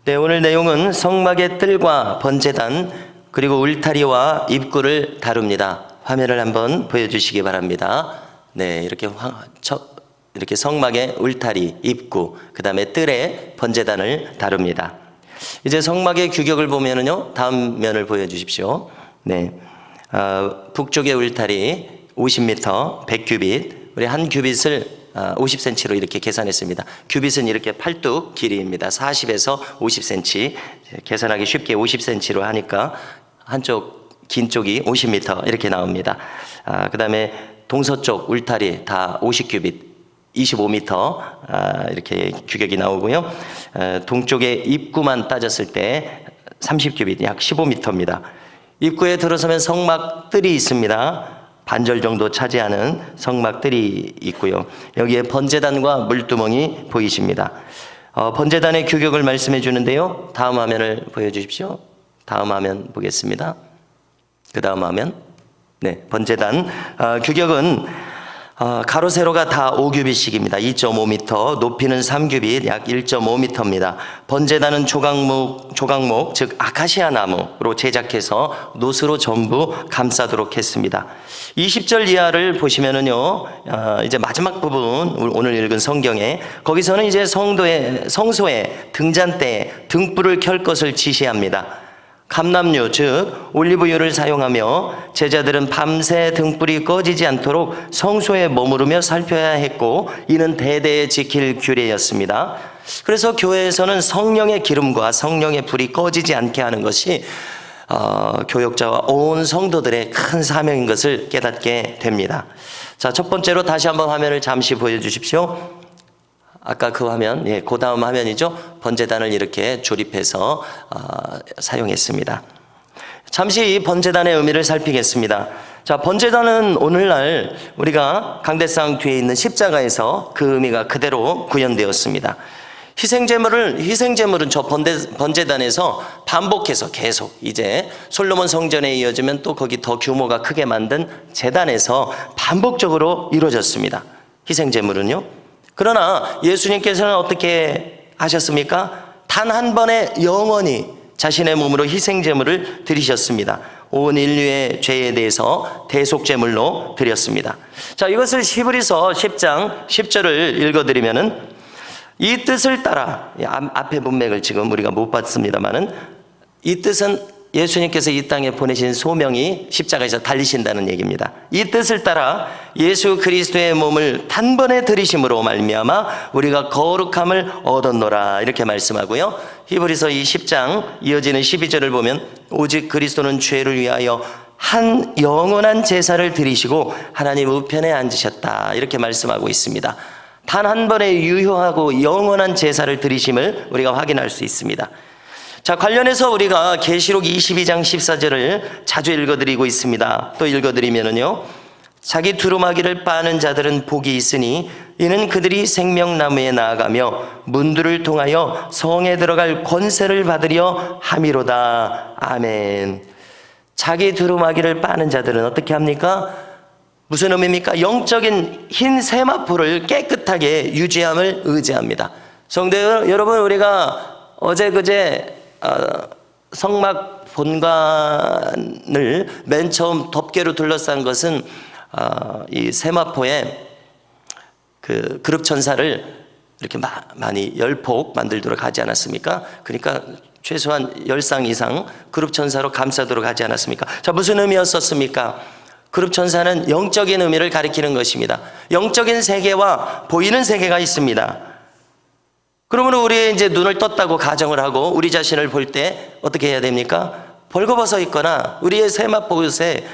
네, 오늘 내용은 성막의 뜰과 번제단 그리고 울타리와 입구를 다룹니다. 화면을 한번 보여주시기 바랍니다. 네, 이렇게 성막의 울타리, 입구, 그 다음에 뜰의 번제단을 다룹니다. 이제 성막의 규격을 보면은요, 다음 면을 보여주십시오. 네, 북쪽의 울타리 50m, 100규빗, 우리 한 규빗을 50cm로 이렇게 계산했습니다. 규빗은 이렇게 팔뚝 길이입니다. 40에서 50cm. 계산하기 쉽게 50cm로 하니까 한쪽 긴 쪽이 50m 이렇게 나옵니다. 그 다음에 동서쪽 울타리 다 50규빗, 25m 이렇게 규격이 나오고요. 동쪽의 입구만 따졌을 때 30규빗, 약 15m입니다. 입구에 들어서면 성막뜰이 있습니다. 반절 정도 차지하는 성막뜰이 있고요. 여기에 번제단과 물두멍이 보이십니다. 번제단의 규격을 말씀해 주는데요. 다음 화면을 보여주십시오. 다음 화면 보겠습니다. 그 다음 화면. 네, 번제단 규격은 가로 세로가 다 5규빗씩입니다. 2.5m, 높이는 3규빗, 약 1.5m입니다. 번제단은 조각목, 즉 아카시아 나무로 제작해서 노스로 전부 감싸도록 했습니다. 20절 이하를 보시면은요, 이제 마지막 부분 오늘 읽은 성경에 거기서는 이제 성소에 등잔대에 등불을 켤 것을 지시합니다. 감람유 즉 올리브유를 사용하며 제자들은 밤새 등불이 꺼지지 않도록 성소에 머무르며 살펴야 했고, 이는 대대에 지킬 규례였습니다. 그래서 교회에서는 성령의 기름과 성령의 불이 꺼지지 않게 하는 것이 교역자와 온 성도들의 큰 사명인 것을 깨닫게 됩니다. 자, 첫 번째로 다시 한번 화면을 잠시 보여주십시오. 아까 그 화면, 그 다음 화면이죠. 번제단을 이렇게 조립해서 사용했습니다. 잠시 번제단의 의미를 살피겠습니다. 자, 번제단은 오늘날 우리가 강대상 뒤에 있는 십자가에서 그 의미가 그대로 구현되었습니다. 희생제물은 저 번제단에서 반복해서 계속 이제 솔로몬 성전에 이어지면 또 거기 더 규모가 크게 만든 제단에서 반복적으로 이루어졌습니다. 희생제물은요. 그러나 예수님께서는 어떻게 하셨습니까? 단 한 번에 영원히 자신의 몸으로 희생제물을 드리셨습니다. 온 인류의 죄에 대해서 대속제물로 드렸습니다. 자, 이것을 히브리서 10장 10절을 읽어드리면은 이 뜻을 따라, 앞에 문맥을 지금 우리가 못 봤습니다만은 이 뜻은 예수님께서 이 땅에 보내신 소명이 십자가에서 달리신다는 얘기입니다. 이 뜻을 따라 예수 그리스도의 몸을 단번에 들이심으로 말미암아 우리가 거룩함을 얻었노라, 이렇게 말씀하고요. 히브리서 이 10장 이어지는 12절을 보면 오직 그리스도는 죄를 위하여 한 영원한 제사를 드리시고 하나님 우편에 앉으셨다, 이렇게 말씀하고 있습니다. 단 한 번에 유효하고 영원한 제사를 드리심을 우리가 확인할 수 있습니다. 자, 관련해서 우리가 계시록 22장 14절을 자주 읽어드리고 있습니다. 또 읽어드리면은요, 자기 두루마기를 빠는 자들은 복이 있으니 이는 그들이 생명나무에 나아가며 문들을 통하여 성에 들어갈 권세를 받으려 함이로다. 아멘. 자기 두루마기를 빠는 자들은 어떻게 합니까? 무슨 의미입니까? 영적인 흰 세마포를 깨끗하게 유지함을 의지합니다. 성도 여러분, 우리가 어제 그제 성막 본관을 맨 처음 덮개로 둘러싼 것은 이 세마포에 그 그룹천사를 이렇게 많이 10폭 만들도록 하지 않았습니까? 그러니까 최소한 10쌍 이상 그룹천사로 감싸도록 하지 않았습니까? 자, 무슨 의미였었습니까? 그룹천사는 영적인 의미를 가리키는 것입니다. 영적인 세계와 보이는 세계가 있습니다. 그러므로 우리 이제 눈을 떴다고 가정을 하고 우리 자신을 볼 때 어떻게 해야 됩니까? 벌거벗어 있거나 우리의 세마포에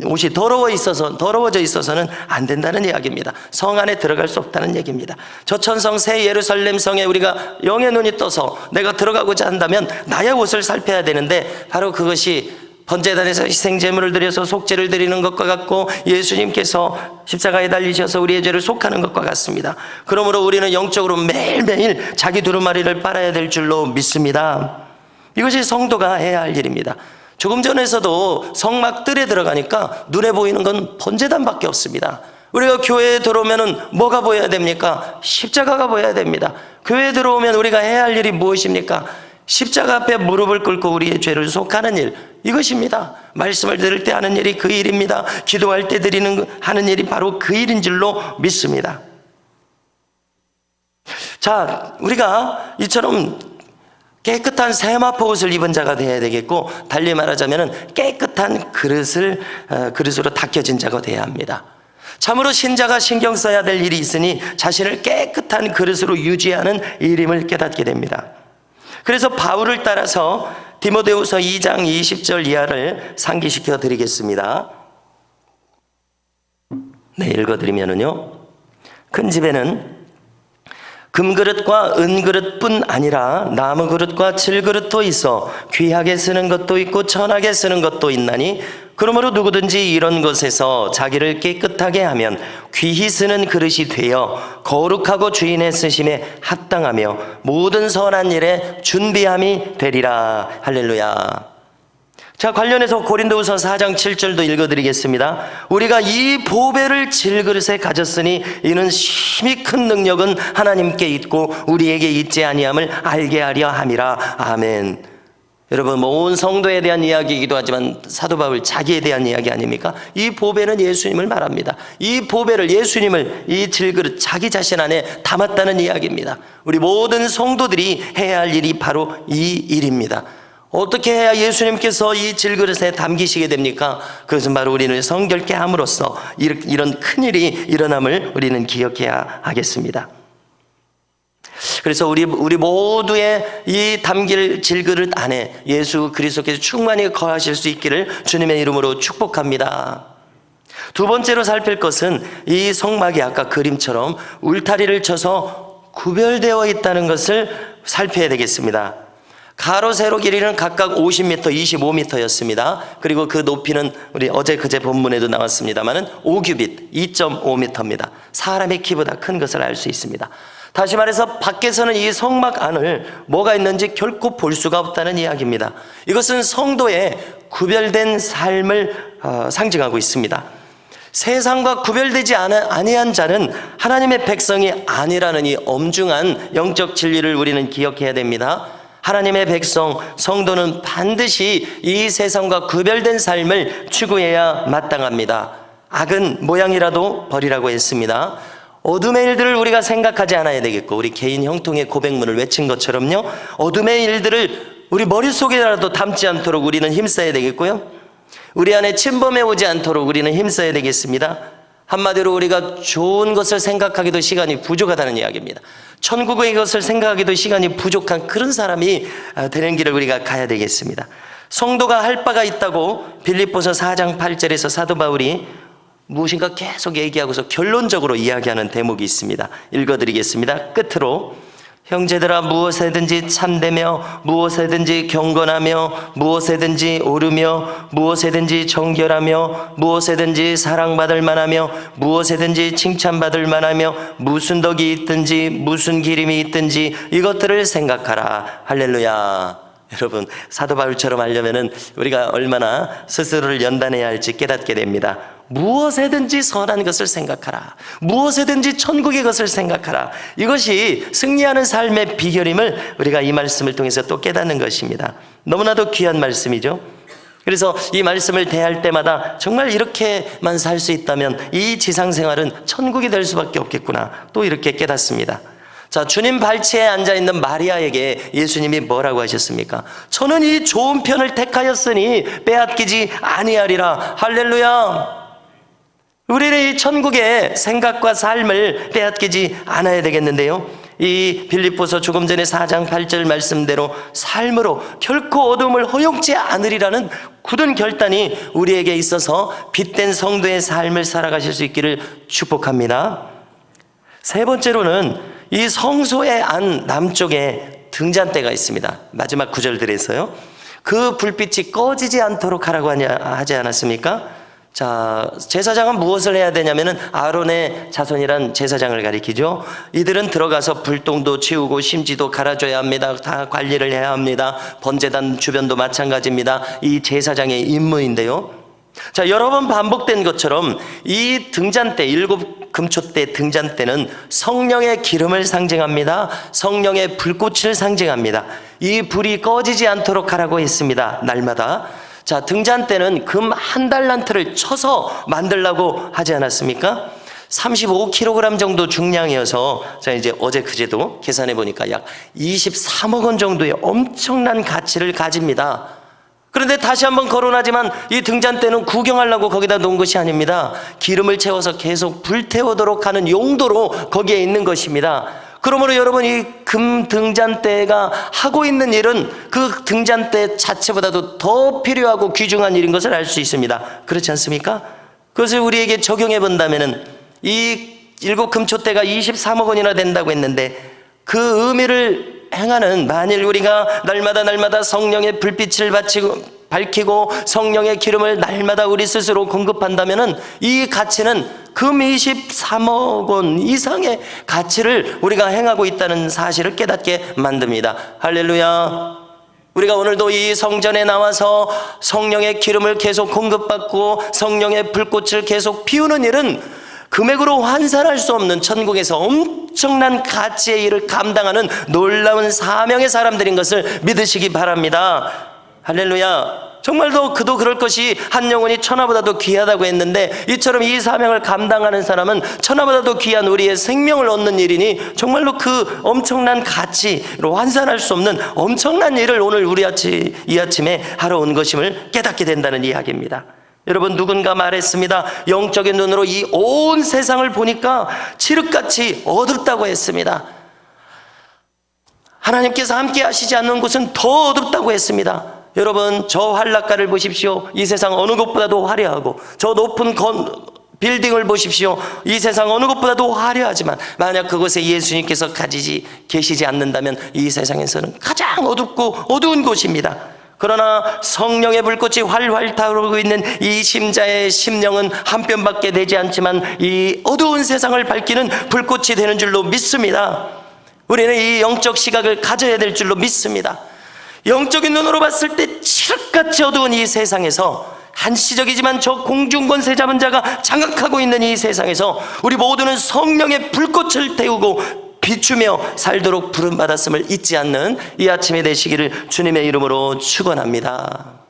옷이 더러워져 있어서는 안 된다는 이야기입니다. 성 안에 들어갈 수 없다는 얘기입니다. 저 천성 새 예루살렘 성에 우리가 영의 눈이 떠서 내가 들어가고자 한다면 나의 옷을 살펴야 되는데, 바로 그것이 번제단에서 희생제물을 드려서 속죄를 드리는 것과 같고 예수님께서 십자가에 달리셔서 우리의 죄를 속하는 것과 같습니다. 그러므로 우리는 영적으로 매일매일 자기 두루마리를 빨아야 될 줄로 믿습니다. 이것이 성도가 해야 할 일입니다. 조금 전에서도 성막 뜰에 들어가니까 눈에 보이는 건 번제단밖에 없습니다. 우리가 교회에 들어오면 뭐가 보여야 됩니까? 십자가가 보여야 됩니다. 교회에 들어오면 우리가 해야 할 일이 무엇입니까? 십자가 앞에 무릎을 꿇고 우리의 죄를 속하는 일, 이것입니다. 말씀을 들을 때 하는 일이 그 일입니다. 기도할 때 하는 일이 바로 그 일인 줄로 믿습니다. 자, 우리가 이처럼 깨끗한 세마포 옷을 입은 자가 되어야 되겠고, 달리 말하자면 깨끗한 그릇으로 닦여진 자가 되어야 합니다. 참으로 신자가 신경 써야 될 일이 있으니 자신을 깨끗한 그릇으로 유지하는 일임을 깨닫게 됩니다. 그래서 바울을 따라서 디모데후서 2장 20절 이하를 상기시켜 드리겠습니다. 네, 읽어드리면은요, 큰 집에는 금그릇과 은그릇뿐 아니라 나무그릇과 질그릇도 있어 귀하게 쓰는 것도 있고 천하게 쓰는 것도 있나니, 그러므로 누구든지 이런 것에서 자기를 깨끗하게 하면 귀히 쓰는 그릇이 되어 거룩하고 주인의 쓰심에 합당하며 모든 선한 일에 준비함이 되리라. 할렐루야. 자, 관련해서 고린도후서 4장 7절도 읽어드리겠습니다. 우리가 이 보배를 질그릇에 가졌으니 이는 심히 큰 능력은 하나님께 있고 우리에게 있지 아니함을 알게 하려 함이라. 아멘. 여러분, 온 성도에 대한 이야기이기도 하지만 사도 바울 자기에 대한 이야기 아닙니까? 이 보배는 예수님을 말합니다. 이 보배를, 예수님을 이 질그릇 자기 자신 안에 담았다는 이야기입니다. 우리 모든 성도들이 해야 할 일이 바로 이 일입니다. 어떻게 해야 예수님께서 이 질그릇에 담기시게 됩니까? 그것은 바로 우리는 성결케 함으로써 이런 큰일이 일어남을 우리는 기억해야 하겠습니다. 그래서 우리 모두의 이 담길 질그릇 안에 예수 그리스도께서 충만히 거하실 수 있기를 주님의 이름으로 축복합니다. 두 번째로 살필 것은 이 성막이 아까 그림처럼 울타리를 쳐서 구별되어 있다는 것을 살펴야 되겠습니다. 가로 세로 길이는 각각 50m, 25m였습니다. 그리고 그 높이는 우리 어제 그제 본문에도 나왔습니다만은 5규빗, 2.5m입니다. 사람의 키보다 큰 것을 알 수 있습니다. 다시 말해서 밖에서는 이 성막 안을 뭐가 있는지 결코 볼 수가 없다는 이야기입니다. 이것은 성도의 구별된 삶을 상징하고 있습니다. 세상과 구별되지 아니한 자는 하나님의 백성이 아니라는 이 엄중한 영적 진리를 우리는 기억해야 됩니다. 하나님의 백성, 성도는 반드시 이 세상과 구별된 삶을 추구해야 마땅합니다. 악은 모양이라도 버리라고 했습니다. 어둠의 일들을 우리가 생각하지 않아야 되겠고, 우리 개인 형통의 고백문을 외친 것처럼요, 어둠의 일들을 우리 머릿속에라도 담지 않도록 우리는 힘써야 되겠고요, 우리 안에 침범해 오지 않도록 우리는 힘써야 되겠습니다. 한마디로 우리가 좋은 것을 생각하기도 시간이 부족하다는 이야기입니다. 천국의 것을 생각하기도 시간이 부족한 그런 사람이 되는 길을 우리가 가야 되겠습니다. 성도가 할 바가 있다고 빌립보서 4장 8절에서 사도 바울이 무엇인가 계속 얘기하고서 결론적으로 이야기하는 대목이 있습니다. 읽어드리겠습니다. 끝으로 형제들아, 무엇에든지 참되며 무엇에든지 경건하며 무엇에든지 옳으며 무엇에든지 정결하며 무엇에든지 사랑받을 만하며 무엇에든지 칭찬받을 만하며 무슨 덕이 있든지 무슨 기림이 있든지 이것들을 생각하라. 할렐루야. 여러분, 사도 바울처럼 하려면은 우리가 얼마나 스스로를 연단해야 할지 깨닫게 됩니다. 무엇에든지 선한 것을 생각하라. 무엇에든지 천국의 것을 생각하라. 이것이 승리하는 삶의 비결임을 우리가 이 말씀을 통해서 또 깨닫는 것입니다. 너무나도 귀한 말씀이죠. 그래서 이 말씀을 대할 때마다 정말 이렇게만 살 수 있다면 이 지상생활은 천국이 될 수밖에 없겠구나, 또 이렇게 깨닫습니다. 자, 주님 발치에 앉아있는 마리아에게 예수님이 뭐라고 하셨습니까? 저는 이 좋은 편을 택하였으니 빼앗기지 아니하리라. 할렐루야. 우리는 이 천국의 생각과 삶을 빼앗기지 않아야 되겠는데요, 이 빌립보서 조금 전에 4장 8절 말씀대로 삶으로 결코 어둠을 허용치 않으리라는 굳은 결단이 우리에게 있어서 빛된 성도의 삶을 살아가실 수 있기를 축복합니다. 세 번째로는 이 성소의 안 남쪽에 등잔대가 있습니다. 마지막 구절들에서요, 그 불빛이 꺼지지 않도록 하라고 하지 않았습니까? 자, 제사장은 무엇을 해야 되냐면은 아론의 자손이란 제사장을 가리키죠. 이들은 들어가서 불똥도 치우고 심지도 갈아줘야 합니다. 다 관리를 해야 합니다. 번제단 주변도 마찬가지입니다. 이 제사장의 임무인데요, 자, 여러 번 반복된 것처럼 이 등잔대, 7 금촛대 등잔대는 성령의 기름을 상징합니다. 성령의 불꽃을 상징합니다. 이 불이 꺼지지 않도록 하라고 했습니다. 날마다. 자, 등잔대는 금 1달란트를 쳐서 만들라고 하지 않았습니까? 35kg 정도 중량이어서 자, 이제 어제 그제도 계산해 보니까 약 23억 원 정도의 엄청난 가치를 가집니다. 그런데 다시 한번 거론하지만 이 등잔대는 구경하려고 거기다 놓은 것이 아닙니다. 기름을 채워서 계속 불태우도록 하는 용도로 거기에 있는 것입니다. 그러므로 여러분, 이 금 등잔대가 하고 있는 일은 그 등잔대 자체보다도 더 필요하고 귀중한 일인 것을 알 수 있습니다. 그렇지 않습니까? 그것을 우리에게 적용해 본다면은 이 7금촛대가 23억 원이나 된다고 했는데 그 의미를 행하는, 만일 우리가 날마다 성령의 불빛을 밝히고 성령의 기름을 날마다 우리 스스로 공급한다면은 이 가치는 금 23억 원 이상의 가치를 우리가 행하고 있다는 사실을 깨닫게 만듭니다. 할렐루야. 우리가 오늘도 이 성전에 나와서 성령의 기름을 계속 공급받고 성령의 불꽃을 계속 피우는 일은 금액으로 환산할 수 없는 천국에서 엄청난 가치의 일을 감당하는 놀라운 사명의 사람들인 것을 믿으시기 바랍니다. 할렐루야. 정말로 그도 그럴 것이 한 영혼이 천하보다도 귀하다고 했는데, 이처럼 이 사명을 감당하는 사람은 천하보다도 귀한 우리의 생명을 얻는 일이니 정말로 그 엄청난 가치로 환산할 수 없는 엄청난 일을 오늘 이 아침에 하러 온 것임을 깨닫게 된다는 이야기입니다. 여러분, 누군가 말했습니다. 영적인 눈으로 이 온 세상을 보니까 칠흑같이 어둡다고 했습니다. 하나님께서 함께 하시지 않는 곳은 더 어둡다고 했습니다. 여러분, 저 한락가를 보십시오. 이 세상 어느 곳보다도 화려하고, 저 높은 빌딩을 보십시오. 이 세상 어느 곳보다도 화려하지만 만약 그곳에 예수님께서 계시지 않는다면 이 세상에서는 가장 어둡고 어두운 곳입니다. 그러나 성령의 불꽃이 활활 타오르고 있는 이 심자의 심령은 한 뼘밖에 되지 않지만 이 어두운 세상을 밝히는 불꽃이 되는 줄로 믿습니다. 우리는 이 영적 시각을 가져야 될 줄로 믿습니다. 영적인 눈으로 봤을 때 칠흑같이 어두운 이 세상에서, 한시적이지만 저 공중권세 잡은 자가 장악하고 있는 이 세상에서 우리 모두는 성령의 불꽃을 태우고 비추며 살도록 부름받았음을 잊지 않는 이 아침이 되시기를 주님의 이름으로 축원합니다.